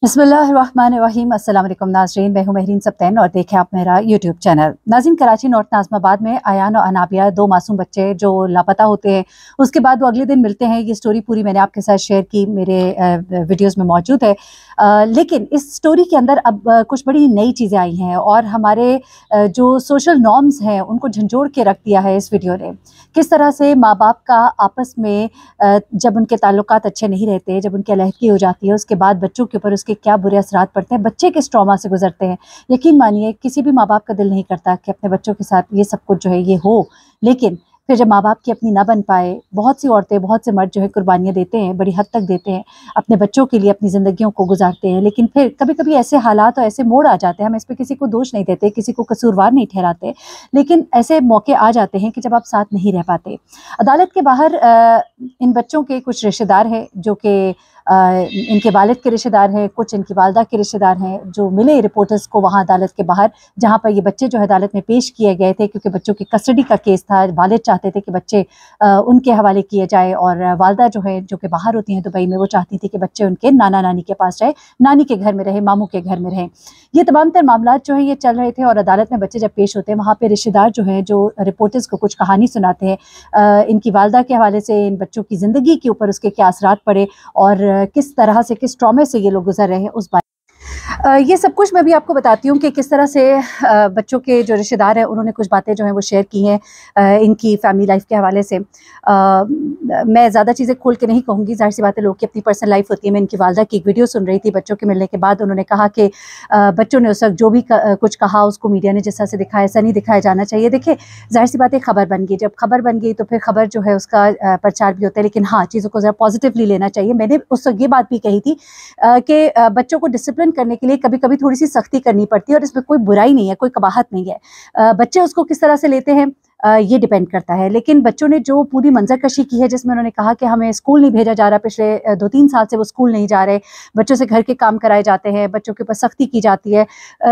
बिस्मिल्लाहिर्रहमानिर्रहीम। अस्सलाम वालेकुम नाज़रीन, मैं हूं महरीन सब्तैन और देखें आप मेरा यूट्यूब चैनल। नाज़रीन, कराची नॉर्थ नाज़िमाबाद में अयान और अनाबिया दो मासूम बच्चे जो लापता होते हैं, उसके बाद वो अगले दिन मिलते हैं। ये स्टोरी पूरी मैंने आपके साथ शेयर की, मेरे वीडियोस में मौजूद है। लेकिन इस स्टोरी के अंदर अब कुछ बड़ी नई चीज़ें आई हैं और हमारे जो सोशल नॉर्म्स हैं उनको झंझोड़ के रख दिया है इस वीडियो ने। किस तरह से माँ बाप का आपस में जब उनके ताल्लुकात अच्छे नहीं रहते, जब उनकी अलहदगी हो जाती है, उसके बाद बच्चों के ऊपर उसके क्या बुरे असरात पड़ते हैं, बच्चे किस ट्रॉमा से गुजरते हैं। यकीन मानिए किसी भी माँ बाप का दिल नहीं करता कि अपने बच्चों के साथ ये सब कुछ जो है ये हो। लेकिन फिर जब माँ बाप की अपनी ना बन पाए, बहुत सी औरतें, बहुत से मर्द जो है कुर्बानियाँ देते हैं, बड़ी हद तक देते हैं, अपने बच्चों के लिए अपनी ज़िंदगियों को गुजारते हैं। लेकिन फिर कभी कभी ऐसे हालात और ऐसे मोड़ आ जाते हैं, हम इस पर किसी को दोष नहीं देते, किसी को कसूरवार नहीं ठहराते, लेकिन ऐसे मौके आ जाते हैं कि जब आप साथ नहीं रह पाते। अदालत के बाहर इन बच्चों के कुछ रिश्तेदार हैं जो कि इनके वालिद के रिश्तेदार हैं, कुछ इनकी वालदा के रिश्तेदार हैं, जो मिले रिपोर्टर्स को वहाँ अदालत के बाहर, जहाँ पर ये बच्चे जो है अदालत में पेश किए गए थे, क्योंकि बच्चों की कस्टडी का केस था। वालिद चाहते थे कि बच्चे उनके हवाले किए जाए और वालदा जो है, जो कि बाहर होती हैं दुबई में, वो चाहती थी कि बच्चे उनके नाना नानी के पास रहे, नानी के घर में रहे, मामू के घर में रहें। ये तमाम तर मामला जो है ये चल रहे थे और अदालत में बच्चे जब पेश होते हैं, वहाँ पे रिश्तेदार जो हैं, जो रिपोर्टर्स को कुछ कहानी सुनाते हैं इनकी वालदा के हवाले से, इन बच्चों की ज़िंदगी के ऊपर उसके क्या असरात पड़े और किस तरह से, किस ट्रॉमे से ये लोग गुजर रहे हैं, उस बारे ये सब कुछ मैं भी आपको बताती हूँ कि किस तरह से बच्चों के जो रिश्तेदार हैं उन्होंने कुछ बातें जो हैं वो शेयर की हैं इनकी फैमिली लाइफ के हवाले से। मैं ज़्यादा चीज़ें खोल के नहीं कहूँगी, ज़ाहिर सी बात है, लोग की अपनी पर्सनल लाइफ होती है। मैं इनकी वालदा की एक वीडियो सुन रही थी बच्चों के मिलने के बाद। उन्होंने कहा कि बच्चों ने उस वक्त जो भी कुछ कहा उसको मीडिया ने जिस तरह से दिखाया, ऐसा नहीं दिखाया जाना चाहिए। देखिए, ज़ाहिर सी बात है, खबर बन गई, जब खबर बन गई तो फिर खबर जो है उसका प्रचार भी होता है, लेकिन हाँ, चीज़ों को ज़रा पॉजिटिवली लेना चाहिए। मैंने उस वक्त ये बात भी कही थी कि बच्चों को डिसिप्लिन करने के लिए कभी कभी थोड़ी सी सख्ती करनी पड़ती है और इसमें कोई बुराई नहीं है, कोई कबाहत नहीं है। बच्चे उसको किस तरह से लेते हैं ये डिपेंड करता है। लेकिन बच्चों ने जो पूरी मंजरकशी की है, जिसमें उन्होंने कहा कि हमें स्कूल नहीं भेजा जा रहा, पिछले 2-3 साल से वो स्कूल नहीं जा रहे, बच्चों से घर के काम कराए जाते हैं, बच्चों के ऊपर सख्ती की जाती है,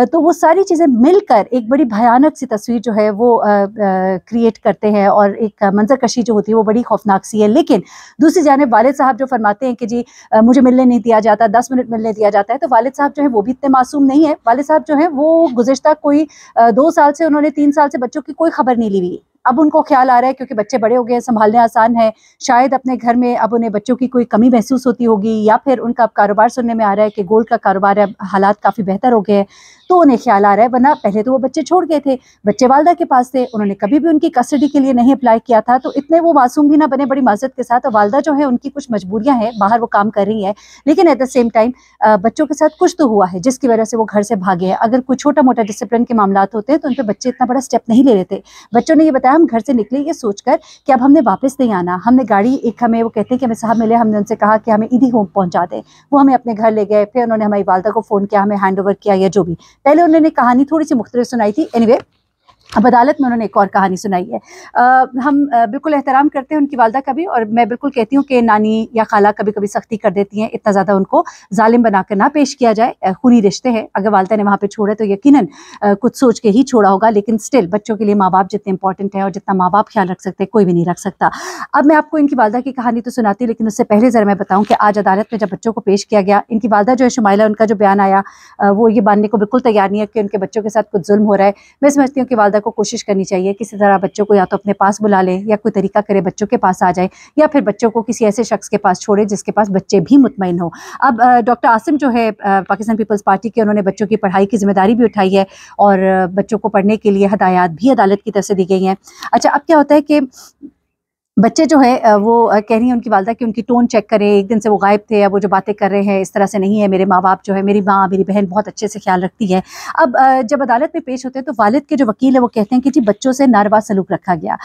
तो वो सारी चीज़ें मिलकर एक बड़ी भयानक सी तस्वीर जो है वो क्रिएट करते हैं और एक मंजरकशी जो होती है वो बड़ी खौफनाक सी है। लेकिन दूसरी जानिब वालिद साहब जो फरमाते हैं कि जी मुझे मिलने नहीं दिया जाता, 10 मिनट मिलने दिया जाता है, तो वालिद साहब जो है वो भी इतने मासूम नहीं है। वालिद साहब जो है वो गुज़िश्ता कोई 2 साल से, उन्होंने 3 साल से बच्चों की कोई खबर नहीं ली हुई। अब उनको ख्याल आ रहा है क्योंकि बच्चे बड़े हो गए हैं, संभालने आसान है, शायद अपने घर में अब उन्हें बच्चों की कोई कमी महसूस होती होगी, या फिर उनका अब कारोबार सुनने में आ रहा है कि गोल्ड का कारोबार है, हालात काफ़ी बेहतर हो गए हैं, तो उन्हें ख्याल आ रहा है। वरना पहले तो वो बच्चे छोड़ गए थे, बच्चे वालदा के पास थे, उन्होंने कभी भी उनकी कस्टडी के लिए नहीं अप्लाई किया था, तो इतने वो मासूम भी ना बने, बड़ी माज़रत के साथ। और वालदा जो है उनकी कुछ मजबूरियाँ हैं, बाहर वो काम कर रही हैं, लेकिन एट द सेम टाइम बच्चों के साथ कुछ तो हुआ है जिसकी वजह से वो घर से भागे हैं। अगर कोई छोटा मोटा डिसिप्लिन के मामला होते हैं तो उन पर बच्चे इतना बड़ा स्टेप नहीं ले लेते। बच्चों ने ये बताया, हम घर से निकले ये सोचकर कि अब हमने वापस नहीं आना, हमने गाड़ी, एक हमें वो कहते हैं कि हमें साहब मिले, हमने उनसे कहा कि हमें ईदी होम पहुंचा दें, वो हमें अपने घर ले गए। फिर उन्होंने हमारी वालदा को फ़ोन किया, हमें हैंड ओवर किया, या जो भी पहले उन्होंने कहानी थोड़ी सी मुख्तलिफ सुनाई थी। एनीवे, अब अदालत में उन्होंने एक और कहानी सुनाई है। हम बिल्कुल एहतराम करते हैं उनकी वालदा का भी, और मैं बिल्कुल कहती हूँ कि नानी या खाला कभी कभी सख्ती कर देती हैं, इतना ज़्यादा उनको जालिम बनाकर ना पेश किया जाए। खूनी रिश्ते हैं, अगर वालदा ने वहाँ पे छोड़े तो यकीनन कुछ सोच के ही छोड़ा होगा, लेकिन स्टिल बच्चों के लिए माँ बाप जितने इंपॉर्टेंट हैं और जितना माँ बाप ख्याल रख सकते हैं कोई भी नहीं रख सकता। अब मैं आपको इनकी वालदा की कहानी तो सुनाती, लेकिन उससे पहले ज़रा मैं बताऊँ कि आज अदालत में जब बच्चों को पेश किया गया, इनकी वालदा जो है शुमाइला, उनका जो बयान आया वो ये मानने को बिल्कुल तैयार नहीं है कि उनके बच्चों के साथ कुछ जुल्म हो रहा है। मैं समझती हूँ कि वालदा को कोशिश करनी चाहिए किसी तरह बच्चों को या तो अपने पास बुला ले, या कोई तरीका करे बच्चों के पास आ जाए, या फिर बच्चों को किसी ऐसे शख्स के पास छोड़े जिसके पास बच्चे भी मुतमईन हो। अब डॉक्टर आसिम जो है पाकिस्तान पीपल्स पार्टी के, उन्होंने बच्चों की पढ़ाई की जिम्मेदारी भी उठाई है और बच्चों को पढ़ने के लिए हदायत भी अदालत की तरफ से दी गई हैं। अच्छा, अब क्या होता है कि बच्चे जो है वो कह रही है उनकी वालदा कि उनकी टोन चेक करें, एक दिन से वो गायब थे, अब वो जो बातें कर रहे हैं इस तरह से नहीं है, मेरे माँ बाप जो है, मेरी माँ मेरी बहन बहुत अच्छे से ख्याल रखती है। अब जब अदालत में पेश होते हैं तो वालिद के जो वकील है वो कहते हैं कि जी बच्चों से नारवा सलूक रखा गया,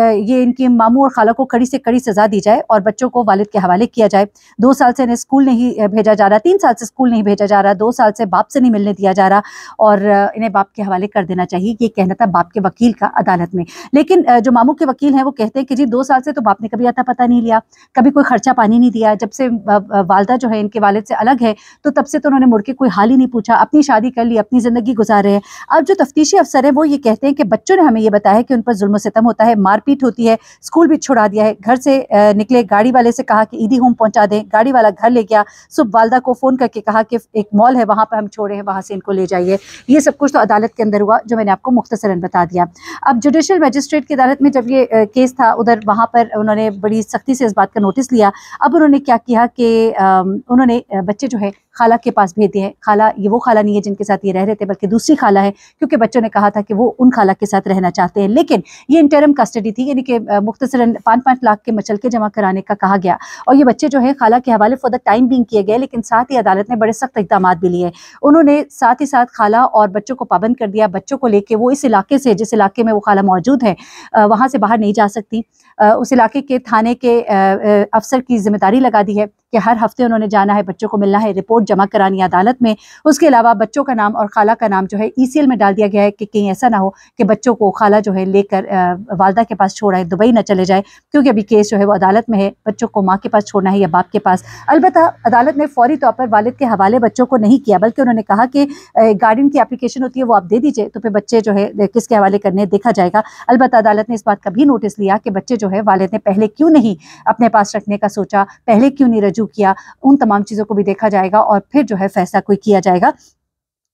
ये इनके मामू और खाला को कड़ी से कड़ी सज़ा दी जाए और बच्चों को वालिद के हवाले किया जाए। 2 साल से इन्हें स्कूल नहीं भेजा जा रहा, 3 साल से स्कूल नहीं भेजा जा रहा, 2 साल से बाप से नहीं मिलने दिया जा रहा, और इन्हें बाप के हवाले कर देना चाहिए, ये कहना था बाप के वकील का अदालत में। लेकिन जो मामू के वकील हैं वो कहते हैं कि जी 2 साल से तो बाप ने कभी अता पता नहीं लिया, कभी कोई खर्चा पानी नहीं दिया, जब से वालदा जो है इनके वालिद से अलग है तो तब से तो उन्होंने मुड़ के कोई हाल ही नहीं पूछा, अपनी शादी कर ली, अपनी ज़िंदगी गुजार रहे हैं। अब जो तफ्तीशी अफसर है वो ये कहते हैं कि बच्चों ने हमें ये बताया है कि उन पर जुल्म सितम होता है, मारपीट होती है, स्कूल भी छुड़ा दिया है, घर से निकले, गाड़ी वाले से कहा कि ईदी होम पहुंचा दें, गाड़ी वाला घर ले गया, सुबह वालदा को फ़ोन करके कहा कि एक मॉल है वहाँ पर हम छोड़े हैं, वहाँ से इनको ले जाइए। ये सब कुछ तो अदालत के अंदर हुआ जो मैंने आपको मुख्तसरन बता दिया। अब जुडिशल मजिस्ट्रेट की अदालत में जब ये केस था उधर वहाँ पर उन्होंने बड़ी सख्ती से इस बात का नोटिस लिया। अब उन्होंने क्या किया कि उन्होंने बच्चे जो है खाला के पास भेज दिए हैं। खाला ये वो खाला नहीं है जिनके साथ ये रह रहे थे, बल्कि दूसरी खाला है, क्योंकि बच्चों ने कहा था कि वो उन खाला के साथ रहना चाहते हैं। लेकिन ये इंटरम कस्टडी थी, यानी कि मुख्तसरन 5-5 लाख के मचलके जमा कराने का कहा गया और ये बच्चे जो है खाला के हवाले फॉर द टाइम बीइंग किए गए। लेकिन साथ ही अदालत ने बड़े सख्त इक़दामात भी लिए। उन्होंने साथ ही साथ खाला और बच्चों को पाबंद कर दिया, बच्चों को लेके वो इस इलाके से, जिस इलाके में वो खाला मौजूद है, वहाँ से बाहर नहीं जा सकती। उस इलाके के थाने के अफसर की जिम्मेदारी लगा दी है कि हर हफ्ते उन्होंने जाना है, बच्चों को मिलना है, रिपोर्ट जमा करानी है अदालत में। उसके अलावा बच्चों का नाम और खाला का नाम जो है ECL में डाल दिया गया है कि कहीं ऐसा ना हो कि बच्चों को खाला जो है लेकर वालदा के पास छोड़ा है, दुबई ना चले जाए, क्योंकि अभी केस जो है वो अदालत में है, बच्चों को माँ के पास छोड़ना है या बाप के पास। अलबत्ता अदालत ने फौरी तौर पर वालिद के हवाले बच्चों को नहीं किया, बल्कि उन्होंने कहा कि गार्डियन की एप्लीकेशन होती है वो आप दे दीजिए, तो फिर बच्चे जो है किसके हवाले करने देखा जाएगा। अलबत्ता अदालत ने इस बात का भी नोटिस लिया कि बच्चे जो है वालिद ने पहले क्यों नहीं अपने पास रखने का सोचा, पहले क्यों नहीं रजू किया, उन तमाम चीज़ों को भी देखा जाएगा और फिर जो है फैसला कोई किया जाएगा।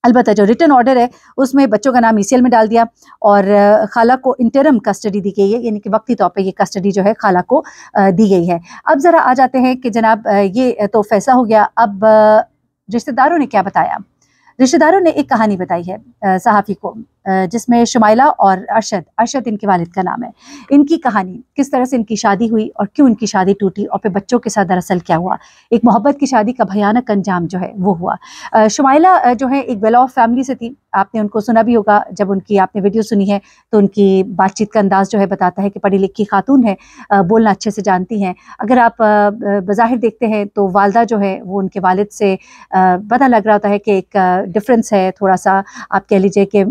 अलबत्ता जो रिटन ऑर्डर है उसमें बच्चों का नाम ECL में डाल दिया और खाला को इंटरम कस्टडी दी गई है, यानी कि वक्ती तौर पे ये कस्टडी जो है खाला को दी गई है। अब ज़रा आ जाते हैं कि जनाब ये तो फैसला हो गया। अब रिश्तेदारों ने क्या बताया? रिश्तेदारों ने एक कहानी बताई है सहाफ़ी को, जिसमें शुमाइला और अरशद इनके वालिद का नाम है। इनकी कहानी किस तरह से इनकी शादी हुई और क्यों इनकी शादी टूटी और फिर बच्चों के साथ दरअसल क्या हुआ, एक मोहब्बत की शादी का भयानक अंजाम जो है वो हुआ। शुमाइला जो है एक वेल ऑफ फैमिली से थी, आपने उनको सुना भी होगा, जब उनकी आपने वीडियो सुनी है तो उनकी बातचीत का अंदाज़ जो है बताता है कि पढ़ी लिखी खातून है, बोलना अच्छे से जानती हैं। अगर आप बज़ाहिर देखते हैं तो वालदा जो है वो उनके वालिद से पता लग रहा होता है कि एक डिफरेंस है, थोड़ा सा आप कह लीजिए कि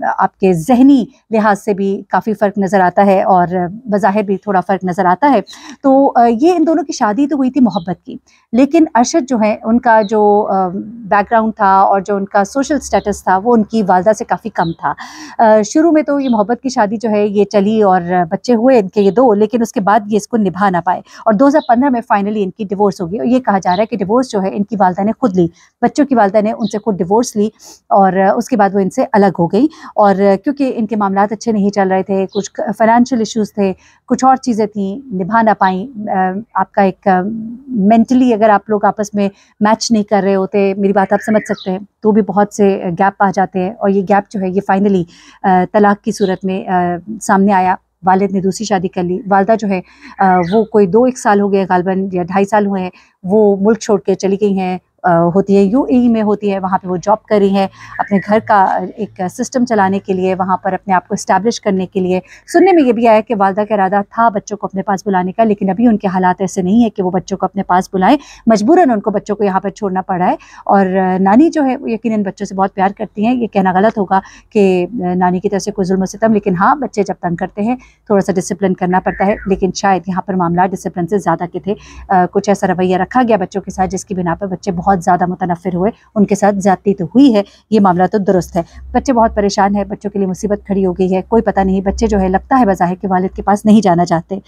आपके ज़हनी लिहाज से भी काफ़ी फ़र्क नज़र आता है और बज़ाहिर भी थोड़ा फ़र्क नज़र आता है। तो ये इन दोनों की शादी तो हुई थी मोहब्बत की, लेकिन अरशद जो है उनका जो बैकग्राउंड था और जो उनका सोशल स्टेटस था वो उनकी वालदा से काफ़ी कम था। शुरू में तो ये मोहब्बत की शादी जो है ये चली और बच्चे हुए इनके ये 2, लेकिन उसके बाद ये इसको निभा ना पाए और 2015 में फाइनली इनकी डिवोर्स हो गई। और ये कहा जा रहा है कि डिवोर्स जो है इनकी वालदा ने खुद ली, बच्चों की वालदा ने उनसे खुद डिवोर्स ली और उसके बाद वो इनसे अलग हो गई। और क्योंकि इनके मामलात अच्छे नहीं चल रहे थे, कुछ फाइनेंशियल इश्यूज़ थे, कुछ और चीज़ें थी, निभा ना पाई। आपका एक मेंटली अगर आप लोग आपस में मैच नहीं कर रहे होते, मेरी बात आप समझ सकते हैं, तो भी बहुत से गैप आ जाते हैं और ये गैप जो है ये फाइनली तलाक की सूरत में सामने आया। वालिद ने दूसरी शादी कर ली, वालदा जो है वो कोई 2-1 साल हो गए गालबन या 2.5 साल हुए हैं, वो मुल्क छोड़ के चली गई हैं। होती है UAE में होती है, वहाँ पे वो जॉब कर रही हैं अपने घर का एक सिस्टम चलाने के लिए, वहाँ पर अपने आप को इस्टेब्लिश करने के लिए। सुनने में ये भी आया कि वालदा का इरादा था बच्चों को अपने पास बुलाने का, लेकिन अभी उनके हालात ऐसे नहीं है कि वो बच्चों को अपने पास बुलाएं, मजबूरन उनको बच्चों को यहाँ पर छोड़ना पड़ा है। और नानी जो है वो यकीनन बच्चों से बहुत प्यार करती हैं, ये कहना गलत होगा कि नानी की तरफ से कोई जुल्म सितम, लेकिन हाँ बच्चे जब तंग करते हैं थोड़ा सा डिसिप्लिन करना पड़ता है, लेकिन शायद यहाँ पर मामला डिसिप्लिन से ज़्यादा के थे। कुछ ऐसा रवैया रखा गया बच्चों के साथ जिसकी बिना पर बच्चे बहुत ज़्यादा मुतनफ़िर हुए, उनके साथ ज़्यादती तो हुई है, ये मामला तो दुरुस्त है। बच्चे बहुत परेशान हैं, बच्चों के लिए मुसीबत खड़ी हो गई है, कोई पता नहीं, बच्चे जो है लगता है बज़ाहिर के वालिद के पास नहीं जाना चाहते।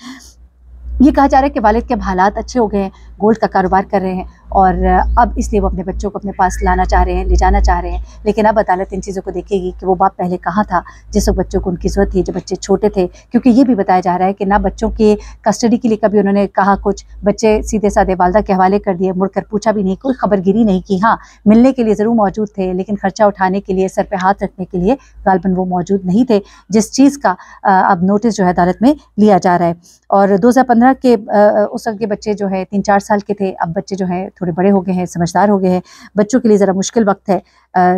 ये कहा जा रहा है कि वालिद के हालात अच्छे हो गए हैं, गोल्ड का कारोबार कर रहे हैं और अब इसलिए वो अपने बच्चों को अपने पास लाना चाह रहे हैं, ले जाना चाह रहे हैं। लेकिन अब अदालत इन चीज़ों को देखेगी कि वो बाप पहले कहाँ था जिस वक्त बच्चों को उनकी ज़रूरत थी, जब बच्चे छोटे थे। क्योंकि ये भी बताया जा रहा है कि ना बच्चों की कस्टडी के लिए कभी उन्होंने कहा कुछ, बच्चे सीधे साधे वालदा के हवाले कर दिए, मुड़कर पूछा भी नहीं, कोई खबरगिरी नहीं की। हाँ, मिलने के लिए ज़रूर मौजूद थे, लेकिन खर्चा उठाने के लिए, सर पे हाथ रखने के लिए गालबन वो मौजूद नहीं थे, जिस चीज़ का अब नोटिस जो है अदालत में लिया जा रहा है। और 2015 के उस वक्त के बच्चे जो है 3-4 साल के थे, अब बच्चे जो हैं थोड़े बड़े हो गए हैं, समझदार हो गए हैं। बच्चों के लिए ज़रा मुश्किल वक्त है।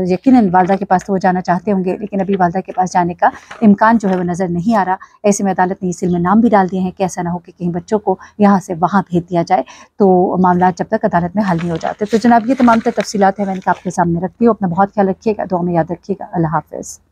यकीनन वालदा के पास तो वो जाना चाहते होंगे, लेकिन अभी वालदा के पास जाने का इम्कान जो है वो नज़र नहीं आ रहा। ऐसे में अदालत ने ECL में नाम भी डाल दिए हैं कि ऐसा ना हो कि कहीं बच्चों को यहाँ से वहाँ भेज दिया जाए, तो मामला जब तक अदालत में हल नहीं हो जाते। तो जनाब ये तमाम तफसीलात है मैंने आपके सामने रखती हूँ। अपना बहुत ख्याल रखिएगा, दुआ में याद रखिएगा। अल्लाह हाफ़िज़।